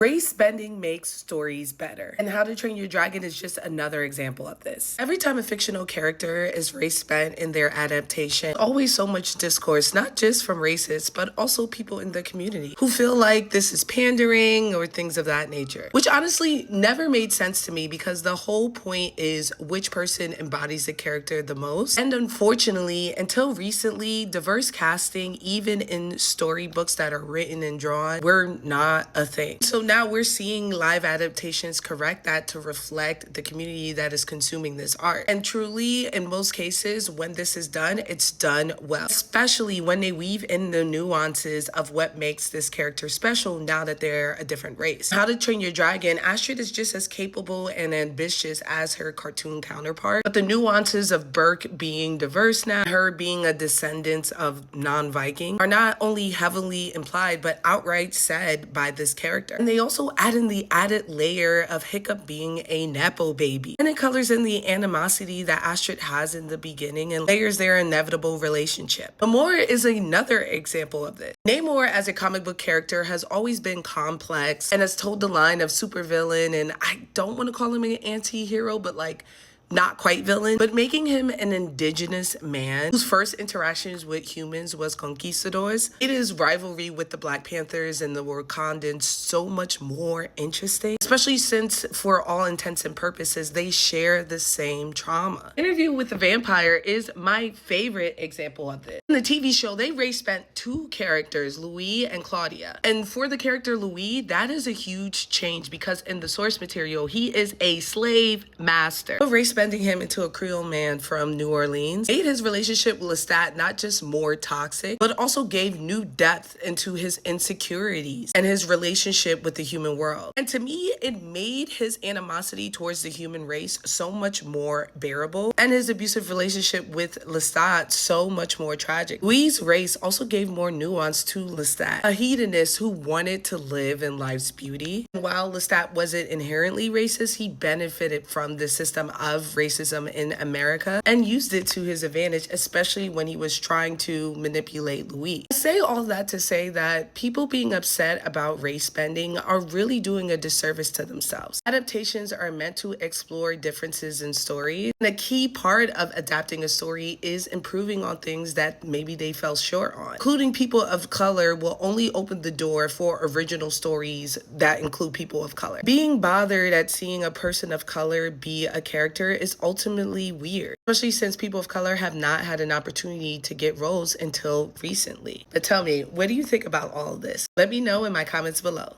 Race bending makes stories better, and How to Train Your Dragon is just another example of this. Every time a fictional character is race bent in their adaptation, always so much discourse, not just from racists, but also people in the community who feel like this is pandering or things of that nature, which honestly never made sense to me because the whole point is which person embodies the character the most. And unfortunately, until recently, diverse casting, even in storybooks that are written and drawn, were not a thing. So now we're seeing live adaptations correct that to reflect the community that is consuming this art. And truly, in most cases, when this is done, it's done well, especially when they weave in the nuances of what makes this character special now that they're a different race. How to Train Your Dragon, Astrid is just as capable and ambitious as her cartoon counterpart, but the nuances of Burke being diverse now, her being a descendant of non-Viking, are not only heavily implied, but outright said by this character. And they also add in the added layer of Hiccup being a Nepo baby. And it colors in the animosity that Astrid has in the beginning and layers their inevitable relationship. Namor is another example of this. Namor as a comic book character has always been complex and has told the line of supervillain, and I don't want to call him an anti-hero, but like not quite villain, but making him an indigenous man whose first interactions with humans was conquistadors. It is rivalry with the Black Panthers and the Wakandans so much more interesting, especially since for all intents and purposes, they share the same trauma. Interview with the Vampire is my favorite example of this. In the TV show, they race bent two characters, Louis and Claudia. And for the character Louis, that is a huge change because in the source material, he is a slave master. But race bending him into a Creole man from New Orleans made his relationship with Lestat not just more toxic, but also gave new depth into his insecurities and his relationship with the human world. And to me, it made his animosity towards the human race so much more bearable and his abusive relationship with Lestat so much more tragic. Louis' race also gave more nuance to Lestat, a hedonist who wanted to live in life's beauty. And while Lestat wasn't inherently racist, he benefited from the system of racism in America and used it to his advantage, especially when he was trying to manipulate Louis. I say all that to say that people being upset about race bending are really doing a disservice to themselves. Adaptations are meant to explore differences in stories, and a key part of adapting a story is improving on things that maybe they fell short on. Including people of color will only open the door for original stories that include people of color. Being bothered at seeing a person of color be a character is ultimately weird, especially since people of color have not had an opportunity to get roles until recently. But tell me, what do you think about all of this? Let me know in my comments below.